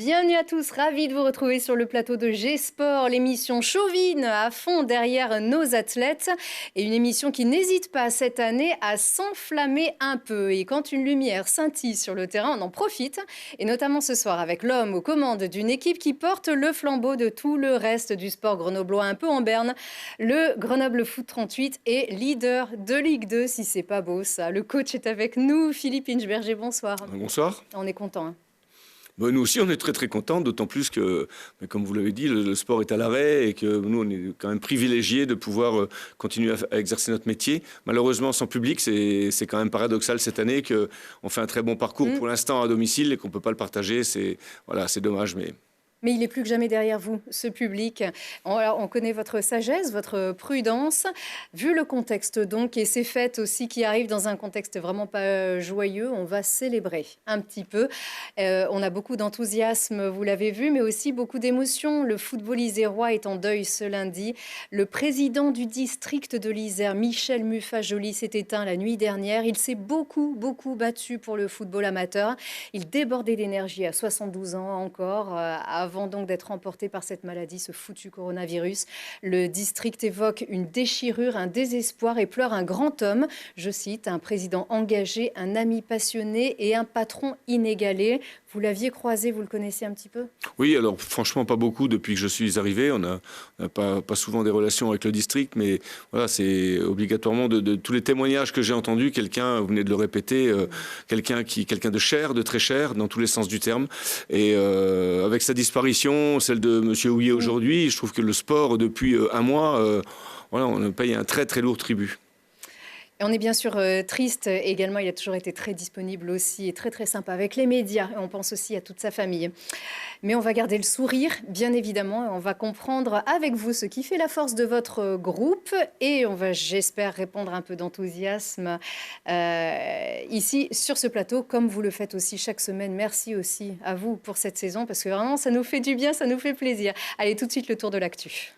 Bienvenue à tous, ravi de vous retrouver sur le plateau de G-Sport, l'émission chauvine à fond derrière nos athlètes et une émission qui n'hésite pas cette année à s'enflammer un peu. Et quand une lumière scintille sur le terrain, on en profite, et notamment ce soir avec l'homme aux commandes d'une équipe qui porte le flambeau de tout le reste du sport grenoblois un peu en berne. Le Grenoble Foot 38 est leader de Ligue 2, si c'est pas beau ça. Le coach est avec nous, Philippe Inchberger, bonsoir. Bonsoir. On est content. Hein. Nous aussi, on est très très contents, d'autant plus que, comme vous l'avez dit, le sport est à l'arrêt et que nous, on est quand même privilégiés de pouvoir continuer à exercer notre métier. Malheureusement, sans public, c'est quand même paradoxal cette année qu'on fait un très bon parcours pour l'instant à domicile et qu'on ne peut pas le partager. C'est dommage, mais... Mais il est plus que jamais derrière vous, ce public. On connaît votre sagesse, votre prudence. Vu le contexte donc, et ces fêtes aussi qui arrivent dans un contexte vraiment pas joyeux, on va célébrer un petit peu. On a beaucoup d'enthousiasme, vous l'avez vu, mais aussi beaucoup d'émotions. Le football isérois est en deuil ce lundi. Le président du district de l'Isère, Michel Muffat-Joly, s'est éteint la nuit dernière. Il s'est beaucoup battu pour le football amateur. Il débordait d'énergie à 72 ans encore, avant donc d'être emporté par cette maladie, ce foutu coronavirus. Le district évoque une déchirure, un désespoir et pleure un grand homme. Je cite, un président engagé, un ami passionné et un patron inégalé. Vous l'aviez croisé, vous le connaissez un petit peu ? Oui, alors franchement pas beaucoup depuis que je suis arrivé. On n'a pas souvent des relations avec le district, mais voilà, c'est obligatoirement de tous les témoignages que j'ai entendus, quelqu'un, vous venez de le répéter, quelqu'un de cher, de très cher, dans tous les sens du terme. Et avec sa disparition, celle de M. Houillet aujourd'hui, je trouve que le sport, depuis un mois, voilà, on paye un très très lourd tribut. Et on est bien sûr triste également, il a toujours été très disponible aussi et très sympa avec les médias. Et on pense aussi à toute sa famille. Mais on va garder le sourire, bien évidemment. Et on va comprendre avec vous ce qui fait la force de votre groupe. Et on va, j'espère, répondre un peu d'enthousiasme ici sur ce plateau, comme vous le faites aussi chaque semaine. Merci aussi à vous pour cette saison, parce que vraiment, ça nous fait du bien, ça nous fait plaisir. Allez, tout de suite, le tour de l'actu.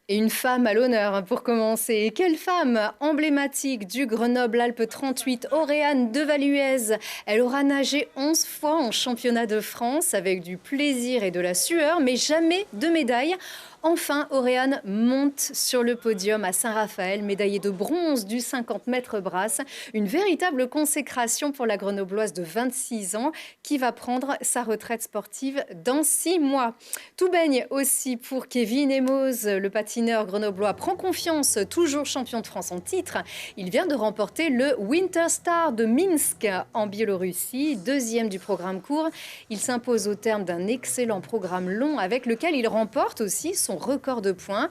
Et une femme à l'honneur pour commencer. Quelle femme emblématique du Grenoble-Alpes 38, Auréane Devaluez. Elle aura nagé 11 fois en championnat de France avec du plaisir et de la sueur, mais jamais de médaille. Enfin, Auréane monte sur le podium à Saint-Raphaël, médaillée de bronze du 50 mètres brasse. Une véritable consécration pour la Grenobloise de 26 ans qui va prendre sa retraite sportive dans 6 mois. Tout baigne aussi pour Kevin Emos, le patineur grenoblois prend confiance, toujours champion de France en titre. Il vient de remporter le Winter Star de Minsk en Biélorussie, deuxième du programme court. Il s'impose au terme d'un excellent programme long avec lequel il remporte aussi son record de points.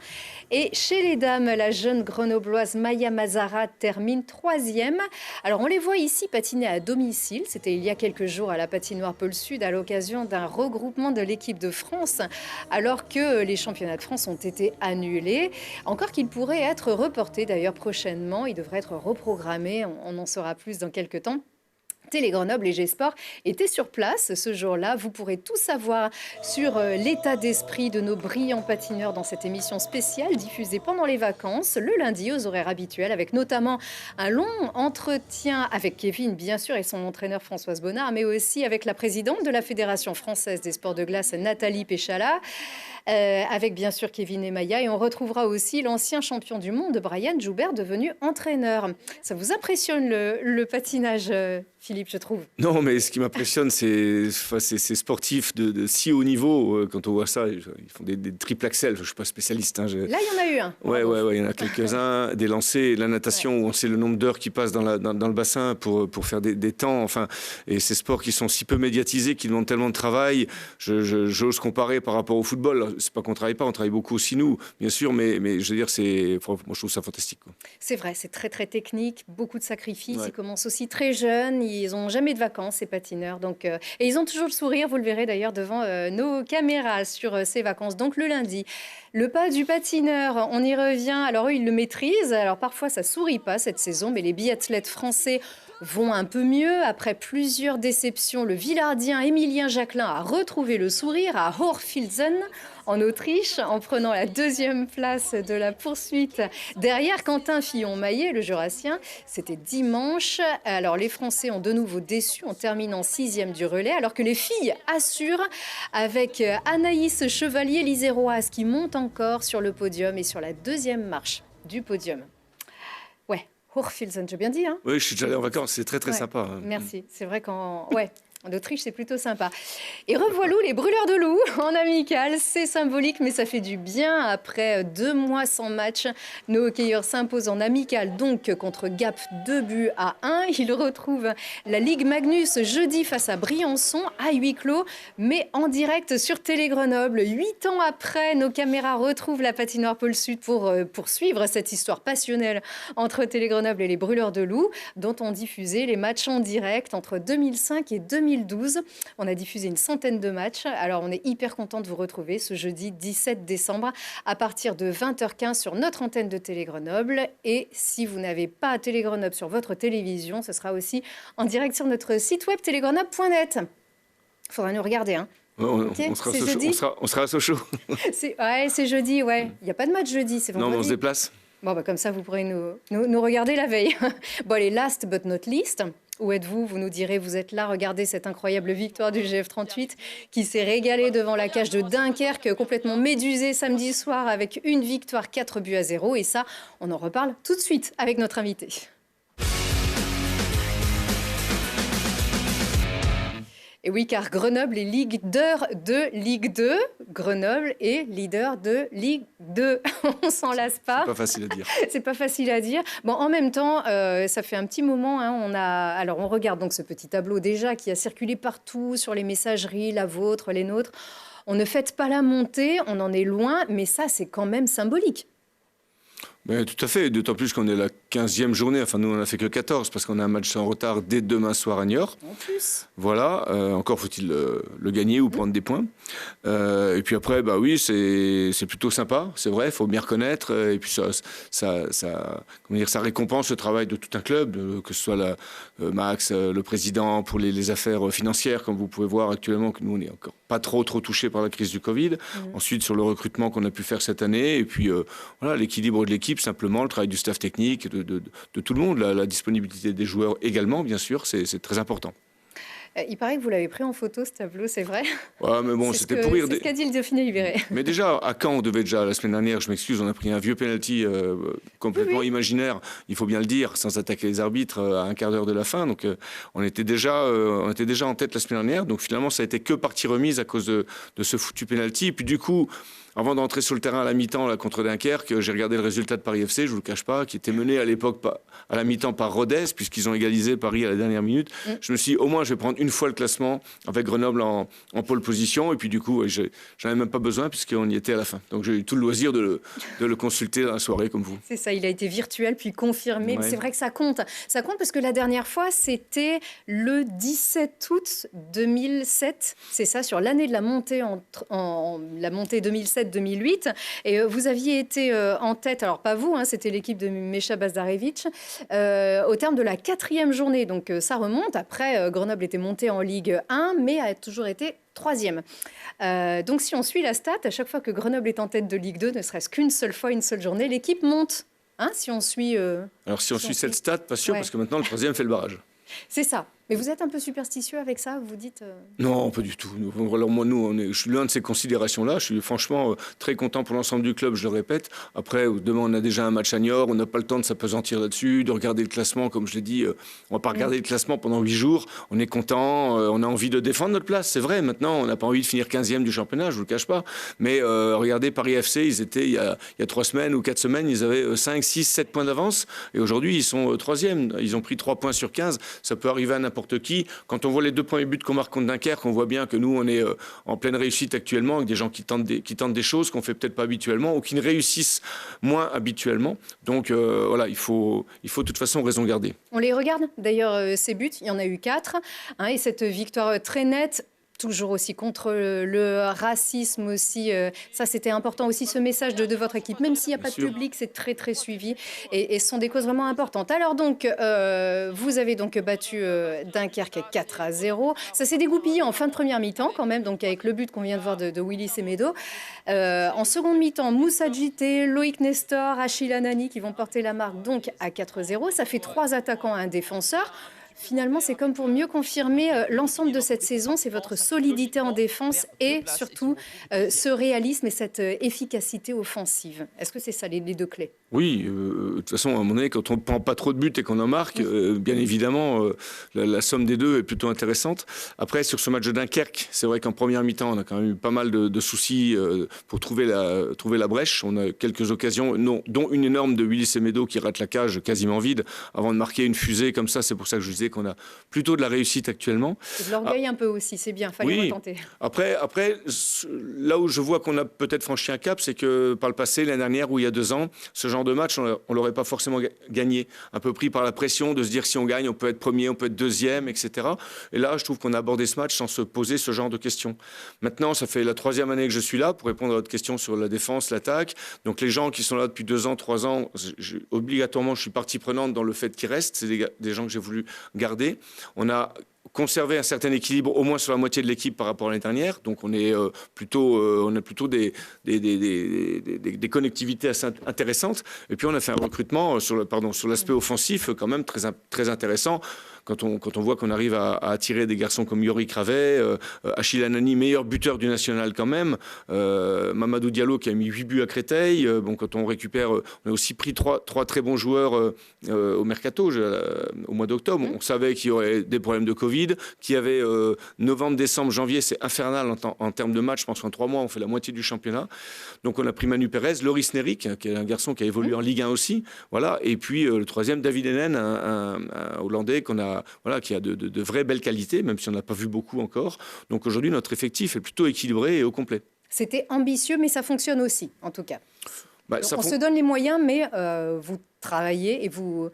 Et chez les dames, la jeune grenobloise Maya Mazara termine 3e. Alors on les voit ici patiner à domicile. C'était il y a quelques jours à la patinoire Pôle Sud à l'occasion d'un regroupement de l'équipe de France, alors que les championnats de France ont été annulés. Encore qu'ils pourraient être reportés d'ailleurs prochainement. Ils devraient être reprogrammés. On en saura plus dans quelques temps. Télé Grenoble et G-Sport étaient sur place ce jour-là. Vous pourrez tout savoir sur l'état d'esprit de nos brillants patineurs dans cette émission spéciale diffusée pendant les vacances, le lundi aux horaires habituels, avec notamment un long entretien avec Kevin, bien sûr, et son entraîneur Françoise Bonnard, mais aussi avec la présidente de la Fédération française des sports de glace, Nathalie Péchala, avec bien sûr Kevin et Maya. Et on retrouvera aussi l'ancien champion du monde, Brian Joubert, devenu entraîneur. Ça vous impressionne le patinage, Philippe, je trouve? Non, mais ce qui m'impressionne, c'est ces sportifs de si haut niveau. Quand on voit ça, ils font des triple axel. Je ne suis pas spécialiste. Hein, Là, il y en a eu un. Ouais, il y en a quelques-uns. Des lancers, la natation, où on sait le nombre d'heures qui passent dans le bassin pour faire des temps. Enfin, et ces sports qui sont si peu médiatisés, qui demandent tellement de travail. J'ose comparer par rapport au football. C'est pas qu'on travaille pas, on travaille beaucoup aussi nous, bien sûr. Mais je veux dire, moi, je trouve ça fantastique, quoi. C'est vrai, c'est très technique, beaucoup de sacrifices. Ouais. Ils commencent aussi très jeunes. Ils n'ont jamais de vacances, ces patineurs. Donc, et ils ont toujours le sourire, vous le verrez d'ailleurs devant nos caméras sur ces vacances. Donc le lundi, le pas du patineur, on y revient. Alors eux, ils le maîtrisent. Alors parfois, ça sourit pas cette saison, mais les biathlètes français vont un peu mieux. Après plusieurs déceptions, le Villardien Émilien Jacquelin a retrouvé le sourire à Hochfilzen, en Autriche en prenant la 2e place de la poursuite derrière Quentin Fillon-Maillet, le Jurassien. C'était dimanche. Alors les Français ont de nouveau déçu en terminant 6e du relais, alors que les filles assurent avec Anaïs Chevalier-Liséroise qui monte encore sur le podium et sur la 2e marche du podium. Ouais, Hochfilzen, j'ai bien dit, hein? Oui, je suis déjà allé en vacances, c'est très sympa. Merci, c'est vrai qu'en Autriche, c'est plutôt sympa. Et revoilà les brûleurs de loups en amical. C'est symbolique, mais ça fait du bien. Après 2 mois sans match, nos hockeyeurs s'imposent en amical, donc contre Gap 2-1. Ils retrouvent la Ligue Magnus jeudi face à Briançon, à huis clos, mais en direct sur Télé Grenoble. 8 ans après, nos caméras retrouvent la patinoire Pôle Sud pour poursuivre cette histoire passionnelle entre Télé Grenoble et les brûleurs de loups, dont on diffusait les matchs en direct entre 2005 et 2012. On a diffusé une centaine de matchs. Alors, on est hyper content de vous retrouver ce jeudi 17 décembre à partir de 20h15 sur notre antenne de Télé Grenoble. Et si vous n'avez pas Télé Grenoble sur votre télévision, ce sera aussi en direct sur notre site web télégrenoble.net. Il faudra nous regarder, hein. On sera à Sochaux. C'est jeudi, ouais. Il n'y a pas de match jeudi, c'est vendredi. Non, mais on se déplace. Bon, comme ça, vous pourrez nous regarder la veille. Bon, allez, last but not least, où êtes-vous? Vous nous direz, vous êtes là, regardez cette incroyable victoire du GF38 qui s'est régalé devant la cage de Dunkerque, complètement médusé samedi soir avec une victoire 4-0. Et ça, on en reparle tout de suite avec notre invité. Et oui, car Grenoble est leader de Ligue 2. Grenoble est leader de Ligue 2. On s'en lasse pas. C'est pas facile à dire. C'est pas facile à dire. Bon, en même temps, ça fait un petit moment. Hein, alors, on regarde donc ce petit tableau déjà qui a circulé partout sur les messageries, la vôtre, les nôtres. On ne fête pas la montée, on en est loin, mais ça, c'est quand même symbolique. Mais tout à fait, d'autant plus qu'on est la 15e journée, enfin nous on n'a fait que 14 parce qu'on a un match en retard dès demain soir à Niort. En plus. Voilà, encore faut-il le gagner ou prendre des points. Et puis après, bah oui, c'est plutôt sympa, c'est vrai, il faut bien reconnaître. Et puis ça récompense le travail de tout un club, que ce soit Max, le président pour les affaires financières, comme vous pouvez voir actuellement, que nous on n'est encore pas trop touchés par la crise du Covid. Ensuite sur le recrutement qu'on a pu faire cette année, et puis voilà, l'équilibre de l'équipe, simplement le travail du staff technique, de tout le monde, la disponibilité des joueurs également, bien sûr, c'est très important. Il paraît que vous l'avez pris en photo, ce tableau, c'est vrai? Ouais, mais bon, c'était pour rire. C'est ce qu'a dit le Dauphiné libéré. Mais déjà, à Caen, on devait déjà, la semaine dernière, je m'excuse, on a pris un vieux penalty complètement imaginaire, il faut bien le dire, sans attaquer les arbitres à un quart d'heure de la fin. Donc, on était déjà en tête la semaine dernière. Donc, finalement, ça a été que partie remise à cause de ce foutu penalty. Et puis, du coup, avant d'entrer sur le terrain à la mi-temps là, contre Dunkerque, j'ai regardé le résultat de Paris FC, je ne vous le cache pas, qui était mené à l'époque à la mi-temps par Rodez, puisqu'ils ont égalisé Paris à la dernière minute. Je me suis dit, au moins, je vais prendre une fois le classement avec Grenoble en pole position. Et puis, du coup, j'en avais même pas besoin, puisqu'on y était à la fin. Donc, j'ai eu tout le loisir de le consulter dans la soirée, comme vous. C'est ça, il a été virtuel, puis confirmé. Ouais. C'est vrai que ça compte. Ça compte parce que la dernière fois, c'était le 17 août 2007. C'est ça, sur l'année de la montée, la montée 2007-2008. Et vous aviez été en tête, alors pas vous, hein, c'était l'équipe de Mecha Bazdarevic, au terme de la 4e journée. Donc ça remonte. Après, Grenoble était monté en Ligue 1, mais a toujours été 3e. Donc si on suit la stat, à chaque fois que Grenoble est en tête de Ligue 2, ne serait-ce qu'une seule fois, une seule journée, l'équipe monte. Hein, si on suit... alors si on suit cette stat, pas sûr, parce que maintenant le 3e fait le barrage. C'est ça. Mais vous êtes un peu superstitieux avec ça, vous dites Non, pas du tout. Alors moi, je suis l'un de ces considérations-là. Je suis franchement très content pour l'ensemble du club, je le répète. Après, demain, on a déjà un match à Niort. On n'a pas le temps de s'apesantir là-dessus, de regarder le classement. Comme je l'ai dit, on ne va pas regarder le classement pendant 8 jours. On est content, on a envie de défendre notre place. C'est vrai, maintenant, on n'a pas envie de finir 15e du championnat, je ne vous le cache pas. Mais regardez, Paris FC, ils étaient, il y a 3 semaines ou 4 semaines, ils avaient 5, 6, 7 points d'avance. Et aujourd'hui, ils sont 3e. Ils ont pris 3 points sur 15. Ça peut arriver à n'importe qui. Quand on voit les 2 premiers buts qu'on marque contre Dunkerque, on voit bien que nous, on est en pleine réussite actuellement, avec des gens qui tentent des choses qu'on ne fait peut-être pas habituellement ou qui ne réussissent moins habituellement. Donc voilà, il faut de toute façon raison garder. On les regarde. D'ailleurs, ces buts, il y en a eu 4. Hein, et cette victoire très nette, toujours aussi contre le racisme aussi. Ça, c'était important aussi, ce message de votre équipe. Même s'il n'y a pas de public, c'est très, très suivi. Et ce sont des causes vraiment importantes. Alors donc, vous avez donc battu Dunkerque 4-0. Ça s'est dégoupillé en fin de première mi-temps quand même, donc avec le but qu'on vient de voir de Willy Semedo. En seconde mi-temps, Moussa Djité, Loïc Nestor, Achille Anani qui vont porter la marque donc à 4-0. Ça fait 3 attaquants et un défenseur. Finalement, c'est comme pour mieux confirmer l'ensemble de cette saison, c'est votre solidité en défense et surtout ce réalisme et cette efficacité offensive. Est-ce que c'est ça les deux clés? Oui, de toute façon, à un moment donné, quand on ne prend pas trop de buts et qu'on en marque, bien évidemment, la somme des deux est plutôt intéressante. Après, sur ce match de Dunkerque, c'est vrai qu'en première mi-temps, on a quand même eu pas mal de soucis pour trouver la brèche. On a quelques occasions, dont une énorme de Willy Semedo qui rate la cage quasiment vide avant de marquer une fusée comme ça. C'est pour ça que je disais qu'on a plutôt de la réussite actuellement. Et de l'orgueil un peu aussi, c'est bien, fallait retenter. Après, là où je vois qu'on a peut-être franchi un cap, c'est que par le passé, l'année dernière ou il y a 2 ans, ce genre de match, on ne l'aurait pas forcément gagné. Un peu pris par la pression de se dire si on gagne, on peut être premier, on peut être deuxième, etc. Et là, je trouve qu'on a abordé ce match sans se poser ce genre de questions. Maintenant, ça fait la 3e année que je suis là pour répondre à votre question sur la défense, l'attaque. Donc les gens qui sont là depuis 2 ans, 3 ans, obligatoirement, je suis partie prenante dans le fait qu'ils restent. C'est des gens que j'ai voulu garder. On a conserver un certain équilibre au moins sur la moitié de l'équipe par rapport à l'année dernière. Donc on est plutôt des connectivités assez intéressantes. Et puis on a fait un recrutement sur l'aspect offensif quand même très intéressant. Quand on voit qu'on arrive à attirer des garçons comme Yorick Ravet, Achille Anani, meilleur buteur du national quand même, Mamadou Diallo qui a mis 8 buts à Créteil. Quand on récupère, on a aussi pris trois très bons joueurs au mercato au mois d'octobre. On savait qu'il y aurait des problèmes de Covid, qu'il y avait novembre, décembre, janvier, c'est infernal en termes de match. Je pense qu'en 3 mois, on fait la moitié du championnat. Donc on a pris Manu Pérez, Loris Neric, qui est un garçon qui a évolué en Ligue 1 aussi. Voilà. Et puis le 3e, David Enen, un Hollandais qui a de vraies belles qualités, même si on n'a pas vu beaucoup encore. Donc aujourd'hui, notre effectif est plutôt équilibré et au complet. C'était ambitieux, mais ça fonctionne aussi, en tout cas. On se donne les moyens, mais vous travaillez et vous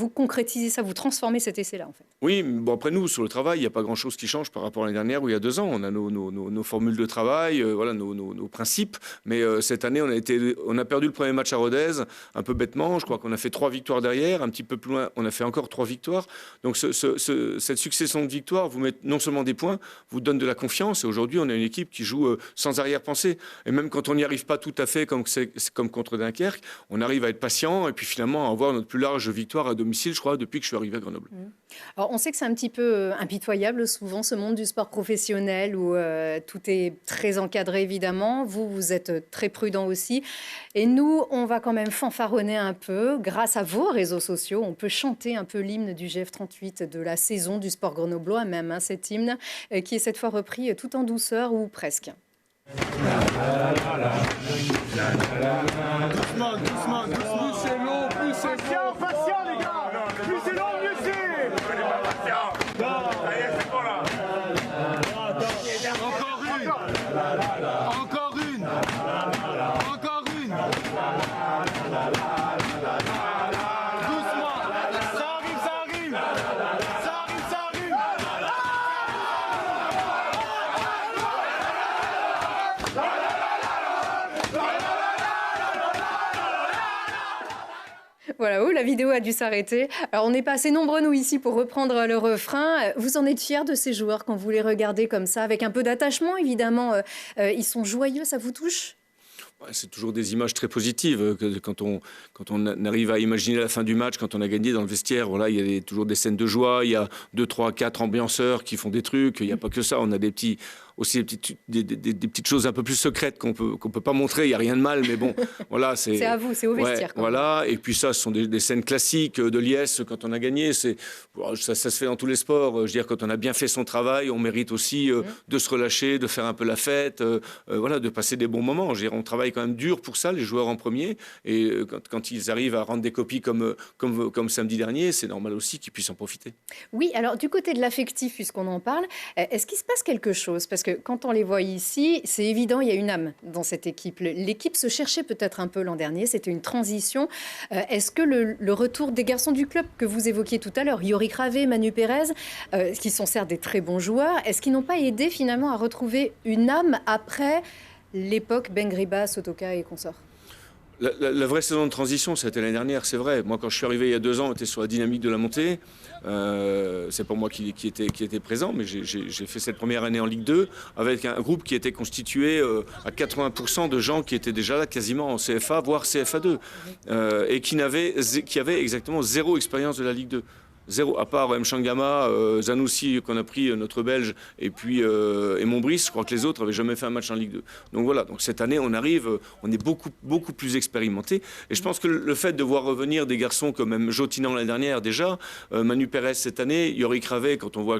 concrétisez ça, vous transformez cet essai-là, en fait. Oui, bon, après nous, sur le travail, il n'y a pas grand-chose qui change par rapport à l'année dernière ou il y a 2 ans. On a nos formules de travail, nos principes. Mais cette année, on a perdu le premier match à Rodez, un peu bêtement. Je crois qu'on a fait 3 victoires derrière. Un petit peu plus loin, on a fait encore 3 victoires. Donc cette succession de victoires vous met non seulement des points, vous donne de la confiance. Et aujourd'hui, on a une équipe qui joue sans arrière-pensée. Et même quand on n'y arrive pas tout à fait, comme contre Dunkerque, on arrive à être patient et puis finalement à avoir notre plus large victoire à domicile, je crois, depuis que je suis arrivé à Grenoble. Alors, on sait que c'est un petit peu impitoyable souvent, ce monde du sport professionnel où tout est très encadré, évidemment. Vous êtes très prudent aussi. Et nous, on va quand même fanfaronner un peu. Grâce à vos réseaux sociaux, on peut chanter un peu l'hymne du GF38 de la saison du sport grenoblois même, cet hymne qui est cette fois repris tout en douceur ou presque. Doucement, doucement, doucement. Plus c'est long, plus c'est patient, patient les gars. Plus c'est long, mieux c'est. Encore une. Encore une. Doucement. Ça arrive, ça arrive. Ça arrive, ça arrive. Voilà, la vidéo a dû s'arrêter. Alors, on n'est pas assez nombreux, nous, ici, pour reprendre le refrain. Vous en êtes fiers de ces joueurs quand vous les regardez comme ça, avec un peu d'attachement, évidemment. Ils sont joyeux, ça vous touche ? C'est toujours des images très positives. Quand on arrive à imaginer la fin du match, quand on a gagné dans le vestiaire, voilà, il y a toujours des scènes de joie, il y a 2, 3, 4 ambianceurs qui font des trucs, il n'y a pas que ça, on a des petites choses un peu plus secrètes qu'on peut pas montrer, il n'y a rien de mal, mais bon, voilà. C'est à vous, c'est au vestiaire. Voilà, et puis ça, ce sont des scènes classiques de liesse quand on a gagné, ça se fait dans tous les sports, je veux dire, quand on a bien fait son travail, on mérite aussi de se relâcher, de faire un peu la fête, de passer des bons moments. Je veux dire, on travaille quand même dur pour ça, les joueurs en premier, et quand ils arrivent à rendre des copies comme samedi dernier, c'est normal aussi qu'ils puissent en profiter. Oui, alors du côté de l'affectif, puisqu'on en parle, est-ce qu'il se passe quelque chose ? Parce que que quand on les voit ici, c'est évident, il y a une âme dans cette équipe. L'équipe se cherchait peut-être un peu l'an dernier, c'était une transition. Est-ce que le retour des garçons du club que vous évoquiez tout à l'heure, Yorick Ravé, Manu Pérez, qui sont certes des très bons joueurs, est-ce qu'ils n'ont pas aidé finalement à retrouver une âme après l'époque Bengriba, Sotoka et consorts? La vraie saison de transition, c'était l'année dernière, c'est vrai. Moi, quand je suis arrivé il y a 2 ans, on était sur la dynamique de la montée. C'est pas moi qui était présent, mais j'ai fait cette première année en Ligue 2 avec un groupe qui était constitué à 80% de gens qui étaient déjà là quasiment en CFA, voire CFA2, et qui avaient exactement 0 expérience de la Ligue 2. Zéro, à part Mchangama, Zanoussi qu'on a pris, notre Belge, et puis et Montbrice. Je crois que les autres n'avaient jamais fait un match en Ligue 2. Donc voilà, donc cette année on arrive, on est beaucoup plus expérimenté. Et je pense que le fait de voir revenir des garçons comme même Jotinan l'année dernière déjà, Manu Pérez cette année, Yorick Ravé, quand on voit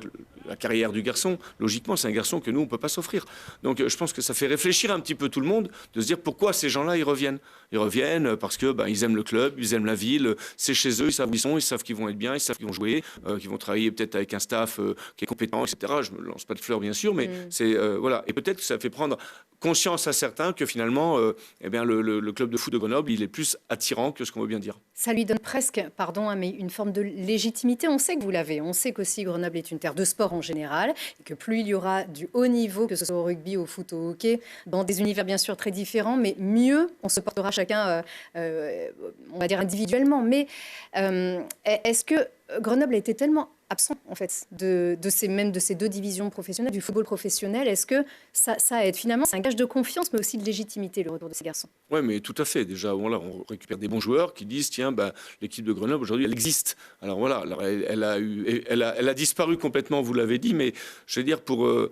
la carrière du garçon, logiquement c'est un garçon que nous on peut pas s'offrir. Donc je pense que ça fait réfléchir un petit peu tout le monde de se dire pourquoi ces gens-là ils reviennent. Ils reviennent parce que ils aiment le club, ils aiment la ville, c'est chez eux, ils savent où ils sont, ils savent qu'ils vont être bien, ils savent qu'ils vont jouer, qu'ils vont travailler peut-être avec un staff qui est compétent, etc. Je me lance pas de fleurs bien sûr, mais c'est voilà. Et peut-être que ça fait prendre conscience à certains que finalement, le club de foot de Grenoble, il est plus attirant que ce qu'on veut bien dire. Ça lui donne presque, pardon, mais une forme de légitimité. On sait que vous l'avez. On sait qu'aussi Grenoble est une terre de sport en général, et que plus il y aura du haut niveau, que ce soit au rugby, au foot, au hockey, dans des univers bien sûr très différents, mais mieux on se portera chacun, on va dire individuellement. Mais est-ce que Grenoble a été tellement absent en fait de ces 2 divisions professionnelles, du football professionnel? Est-ce que ça aide finalement? C'est un gage de confiance, mais aussi de légitimité, le retour de ces garçons. Oui, mais tout à fait. Déjà, voilà, on récupère des bons joueurs qui disent tiens, l'équipe de Grenoble aujourd'hui, elle existe. Alors voilà, alors elle a disparu complètement, vous l'avez dit, mais je veux dire pour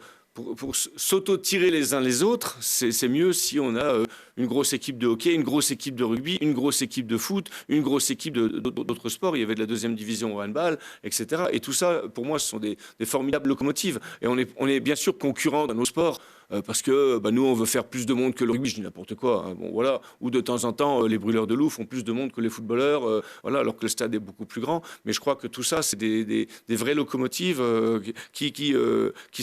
s'auto-tirer les uns les autres, c'est mieux si on a une grosse équipe de hockey, une grosse équipe de rugby, une grosse équipe de foot, une grosse équipe d'autres sports. Il y avait de la 2e division au handball, etc. Et tout ça, pour moi, ce sont des formidables locomotives. Et on est bien sûr concurrents dans nos sports. Parce que nous, on veut faire plus de monde que le rugby, je dis n'importe quoi. Hein. Bon, voilà. Ou de temps en temps, les brûleurs de loups font plus de monde que les footballeurs, voilà, alors que le stade est beaucoup plus grand. Mais je crois que tout ça, c'est des vraies locomotives qui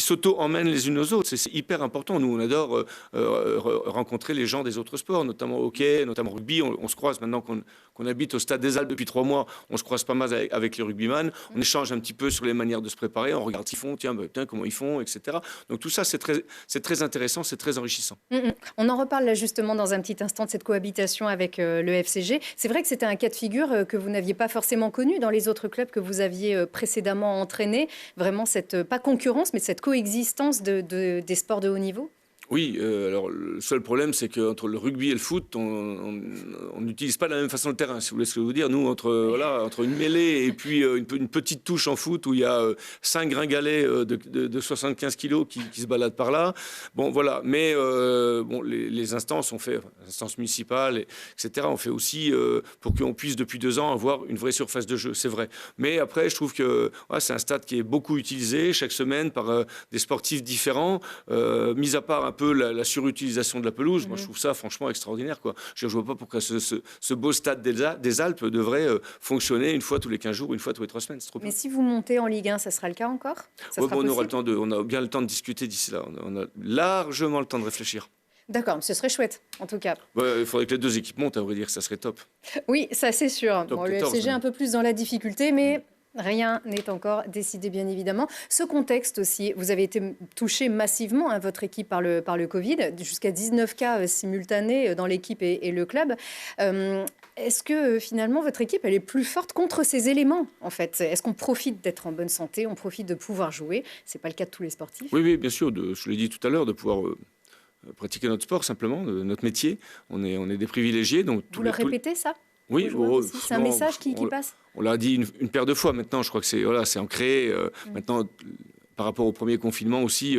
s'auto-emmènent les unes aux autres. C'est hyper important. Nous, on adore rencontrer les gens des autres sports, notamment hockey, notamment rugby. On se croise maintenant qu'on habite au Stade des Alpes depuis 3 mois. On se croise pas mal avec les rugbyman. On échange un petit peu sur les manières de se préparer. On regarde ce qu'ils font, tiens, comment ils font, etc. Donc tout ça, c'est très intéressant, c'est très enrichissant. On en reparle là justement dans un petit instant de cette cohabitation avec le FCG. C'est vrai que c'était un cas de figure que vous n'aviez pas forcément connu dans les autres clubs que vous aviez précédemment entraînés. Vraiment cette, pas concurrence, mais cette coexistence des sports de haut niveau. Oui, alors le seul problème, c'est qu'entre le rugby et le foot, on n'utilise pas de la même façon le terrain, si vous voulez ce que je veux dire. Nous, entre une mêlée et puis une petite touche en foot où il y a 5 gringalets de 75 kilos qui se baladent par là. Bon, voilà. Mais les instances, instances municipales, etc., on fait aussi pour qu'on puisse, depuis 2 ans, avoir une vraie surface de jeu, c'est vrai. Mais après, je trouve que c'est un stade qui est beaucoup utilisé chaque semaine par des sportifs différents, mis à part un peu la surutilisation de la pelouse. Moi, je trouve ça franchement extraordinaire, quoi. Je ne vois pas pourquoi ce beau stade des Alpes devrait fonctionner une fois tous les 15 jours, une fois tous les 3 semaines. C'est trop bien. Mais si vous montez en Ligue 1, ça sera le cas encore? On a bien le temps de discuter d'ici là. On a largement le temps de réfléchir. D'accord, ce serait chouette, en tout cas. Il faudrait que les 2 équipes montent, à vrai dire, ça serait top. Oui, ça c'est sûr. Top le 14, FCG un peu plus dans la difficulté, mais rien n'est encore décidé, bien évidemment. Ce contexte aussi, vous avez été touché massivement, votre équipe, par le Covid, jusqu'à 19 cas simultanés dans l'équipe et le club. Est-ce que finalement votre équipe elle est plus forte contre ces éléments en fait? Est-ce qu'on profite d'être en bonne santé, on profite de pouvoir jouer? C'est pas le cas de tous les sportifs. Oui, bien sûr. Je l'ai dit tout à l'heure, de pouvoir pratiquer notre sport simplement, notre métier. On est des privilégiés. Donc vous le répétez ça? Oui, c'est un message qui passe. On l'a dit une paire de fois maintenant. Je crois que c'est ancré. Maintenant, par rapport au premier confinement aussi,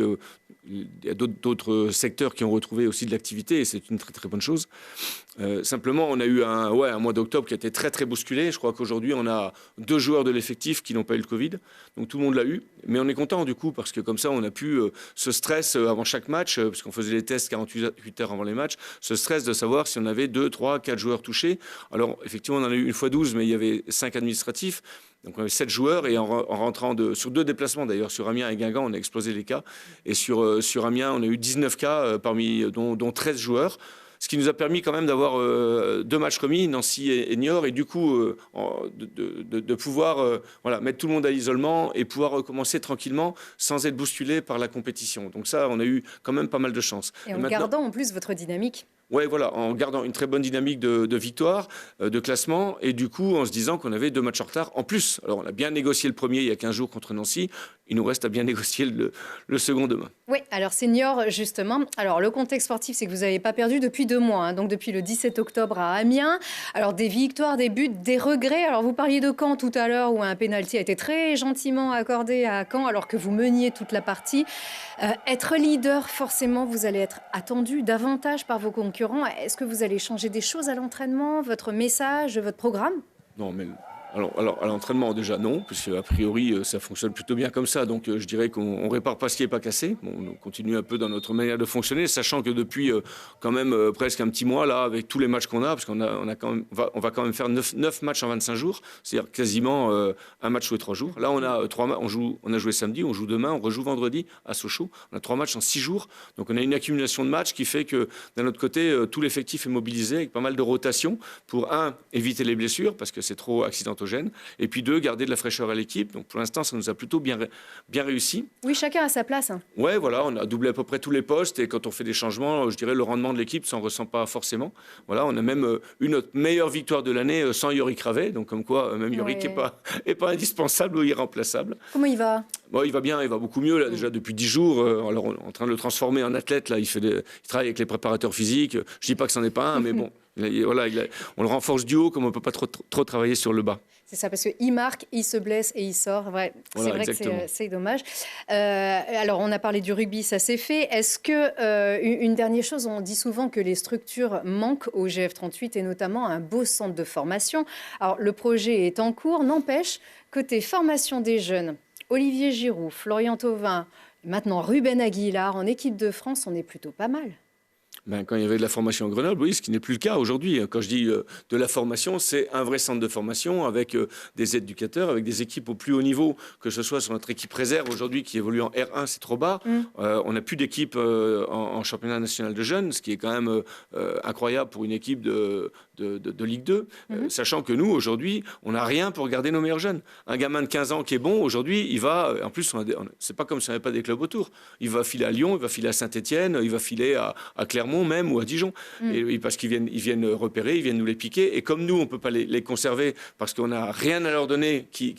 il y a d'autres secteurs qui ont retrouvé aussi de l'activité et c'est une très très bonne chose. Simplement, on a eu un mois d'octobre qui a été très très bousculé. Je crois qu'aujourd'hui, on a 2 joueurs de l'effectif qui n'ont pas eu le Covid. Donc tout le monde l'a eu. Mais on est content du coup parce que comme ça, on a pu ce stress avant chaque match, puisqu'on faisait les tests 48 heures avant les matchs, ce stress de savoir si on avait 2, 3, 4 joueurs touchés. Alors effectivement, on en a eu une fois 12, mais il y avait 5 administratifs. Donc on avait 7 joueurs et en rentrant sur 2 déplacements d'ailleurs, sur Amiens et Guingamp, on a explosé les cas. Et sur Amiens, on a eu 19 cas, dont 13 joueurs. Ce qui nous a permis quand même d'avoir 2 matchs remis, Nancy et Niort, et du coup de pouvoir mettre tout le monde à l'isolement et pouvoir recommencer tranquillement sans être bousculé par la compétition. Donc ça, on a eu quand même pas mal de chance. Et en gardant en plus votre dynamique. Oui, voilà, en gardant une très bonne dynamique de victoire, de classement, et du coup en se disant qu'on avait 2 matchs en retard en plus. Alors on a bien négocié le premier il y a 15 jours contre Nancy, il nous reste à bien négocier le second demain. Oui, alors Niort justement. Alors le contexte sportif, c'est que vous n'avez pas perdu depuis 2 mois, hein, donc depuis le 17 octobre à Amiens. Alors des victoires, des buts, des regrets. Alors vous parliez de Caen tout à l'heure où un pénalty a été très gentiment accordé à Caen alors que vous meniez toute la partie. Être leader, forcément, vous allez être attendu davantage par vos concurrents. Est-ce que vous allez changer des choses à l'entraînement, votre message, votre programme? Non, mais alors à l'entraînement déjà non, puisque a priori ça fonctionne plutôt bien comme ça. Donc je dirais qu'on répare pas ce qui n'est pas cassé. Bon, on continue un peu dans notre manière de fonctionner, sachant que depuis quand même presque un petit mois là, avec tous les matchs qu'on a, parce qu'on on va quand même faire 9 matchs en 25 jours, c'est-à-dire quasiment un match tous les 3 jours. Là on a 3 matchs, on a joué samedi, on joue demain, on rejoue vendredi à Sochaux. On a 3 matchs en 6 jours, donc on a une accumulation de matchs qui fait que d'un autre côté tout l'effectif est mobilisé avec pas mal de rotations pour éviter les blessures parce que c'est trop accidentogène. Et puis 2, garder de la fraîcheur à l'équipe. Donc pour l'instant, ça nous a plutôt bien réussi. Oui, chacun a sa place. Hein. Ouais, voilà, on a doublé à peu près tous les postes. Et quand on fait des changements, je dirais le rendement de l'équipe s'en ressent pas forcément. Voilà, on a même eu notre meilleure victoire de l'année sans Yorick Ravet. Donc comme quoi, même Yorick est pas indispensable ou irremplaçable. Comment il va? Bon, il va bien, il va beaucoup mieux là, déjà depuis 10 jours. Alors on est en train de le transformer en athlète. Là, il travaille avec les préparateurs physiques. Je dis pas que c'en est pas un, mais bon. On le renforce du haut, comme on ne peut pas trop travailler sur le bas. C'est ça, parce qu'il marque, il se blesse et il sort. Ouais, voilà, c'est vrai exactement. que c'est dommage. Alors, on a parlé du rugby, ça c'est fait. Est-ce que, une dernière chose, on dit souvent que les structures manquent au GF38 et notamment un beau centre de formation. Alors, le projet est en cours, n'empêche, côté formation des jeunes, Olivier Giroud, Florian Thauvin, maintenant Ruben Aguilar, en équipe de France, on est plutôt pas mal. Quand il y avait de la formation à Grenoble, oui, ce qui n'est plus le cas aujourd'hui. Quand je dis de la formation, c'est un vrai centre de formation avec des éducateurs, avec des équipes au plus haut niveau, que ce soit sur notre équipe réserve aujourd'hui qui évolue en R1, c'est trop bas. On n'a plus d'équipe en championnat national de jeunes, ce qui est quand même incroyable pour une équipe de Ligue 2, sachant que nous, aujourd'hui, on n'a rien pour garder nos meilleurs jeunes. Un gamin de 15 ans qui est bon, aujourd'hui, il va... En plus, c'est pas comme si on n'avait pas des clubs autour. Il va filer à Lyon, il va filer à Saint-Étienne, il va filer à Clermont même ou à Dijon. Et parce qu'ils viennent repérer, ils viennent nous les piquer. Et comme nous, on ne peut pas les conserver parce qu'on n'a rien à leur donner qui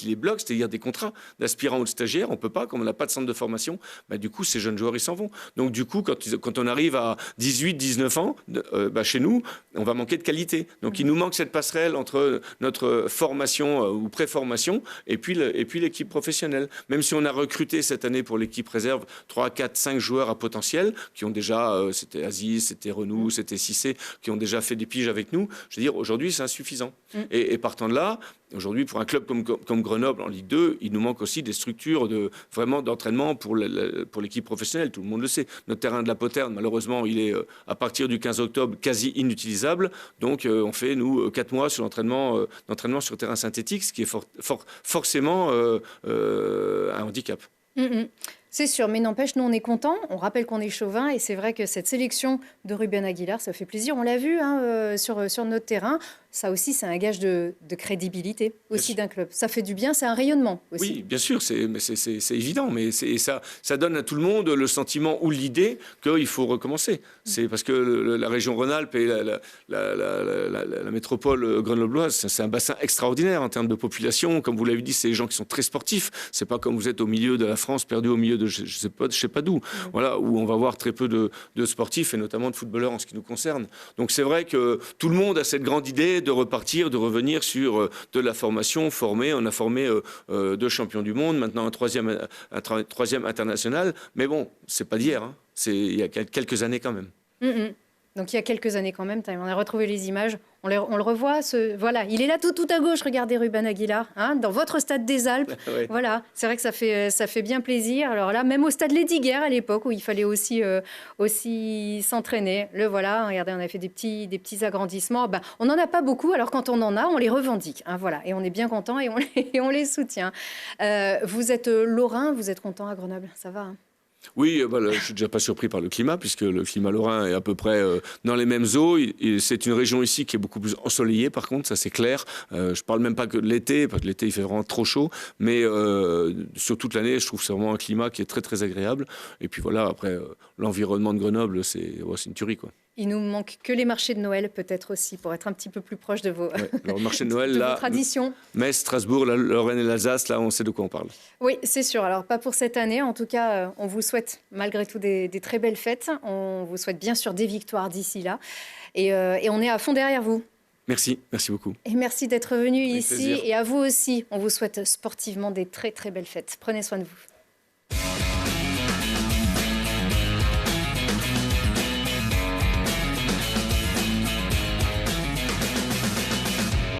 les bloque, c'est-à-dire des contrats d'aspirants ou de stagiaires, on ne peut pas, comme on n'a pas de centre de formation, du coup, ces jeunes joueurs, ils s'en vont. Donc du coup, quand on arrive à 18, 19 ans, chez nous, on va manquer de qualité. Donc il nous manque cette passerelle entre notre formation ou pré-formation et puis l'équipe professionnelle. Même si on a recruté cette année pour l'équipe réserve 3, 4, 5 joueurs à potentiel qui ont déjà, c'était Aziz, c'était Renou, c'était Cissé, qui ont déjà fait des piges avec nous. Je veux dire, aujourd'hui, c'est insuffisant. Et partant de là, aujourd'hui, pour un club comme Grenoble en Ligue 2, il nous manque aussi des structures vraiment d'entraînement pour l'équipe professionnelle. Tout le monde le sait. Notre terrain de la Poterne, malheureusement, il est à partir du 15 octobre quasi inutilisable. Donc, on fait, nous, 4 mois sur d'entraînement sur terrain synthétique, ce qui est forcément un handicap. C'est sûr, mais n'empêche, nous on est contents, on rappelle qu'on est chauvin et c'est vrai que cette sélection de Ruben Aguilar, ça fait plaisir, on l'a vu sur notre terrain, ça aussi c'est un gage de crédibilité aussi d'un club. Ça fait du bien, c'est un rayonnement aussi. Oui, bien sûr, c'est évident, mais ça donne à tout le monde le sentiment ou l'idée qu'il faut recommencer. C'est parce que la région Rhône-Alpes et la métropole grenobloise, c'est un bassin extraordinaire en termes de population. Comme vous l'avez dit, c'est des gens qui sont très sportifs. C'est pas comme vous êtes au milieu de la France, perdu au milieu de je sais pas d'où. Voilà, où on va voir très peu de sportifs et notamment de footballeurs en ce qui nous concerne. Donc c'est vrai que tout le monde a cette grande idée de repartir, de revenir sur de la formation formée. On a formé 2 champions du monde, maintenant un troisième international. Mais bon, c'est pas d'hier, hein. C'est il y a quelques années quand même. Donc il y a quelques années quand même, on a retrouvé les images, on le revoit, voilà, il est là tout à gauche, regardez Ruben Aguilar, hein, dans votre stade des Alpes. Oui. Voilà, c'est vrai que ça fait bien plaisir. Alors là, même au stade Lesdiguières à l'époque, où il fallait aussi s'entraîner, le voilà, regardez, on a fait des petits agrandissements. Ben, on n'en a pas beaucoup, alors quand on en a, on les revendique. Hein, voilà, et on est bien content et on les soutient. Vous êtes lorrain, vous êtes content à Grenoble, ça va, hein? Oui, je suis déjà pas surpris par le climat, puisque le climat lorrain est à peu près dans les mêmes eaux. C'est une région ici qui est beaucoup plus ensoleillée, par contre, ça c'est clair. Je parle même pas que de l'été, parce que l'été il fait vraiment trop chaud, mais sur toute l'année, je trouve que c'est vraiment un climat qui est très très agréable. Et puis voilà, après, l'environnement de Grenoble, c'est une tuerie, quoi. Il nous manque que les marchés de Noël, peut-être aussi, pour être un petit peu plus proche de vos, Ouais. Alors, le marché de Noël, de là, vos traditions. Metz, Strasbourg, la Lorraine et l'Alsace, là, on sait de quoi on parle. Oui, c'est sûr. Alors, pas pour cette année. En tout cas, on vous souhaite malgré tout des très belles fêtes. On vous souhaite bien sûr des victoires d'ici là. Et on est à fond derrière vous. Merci beaucoup. Et merci d'être venu Avec ici. plaisir. Et à vous aussi, on vous souhaite sportivement des très très belles fêtes. Prenez soin de vous.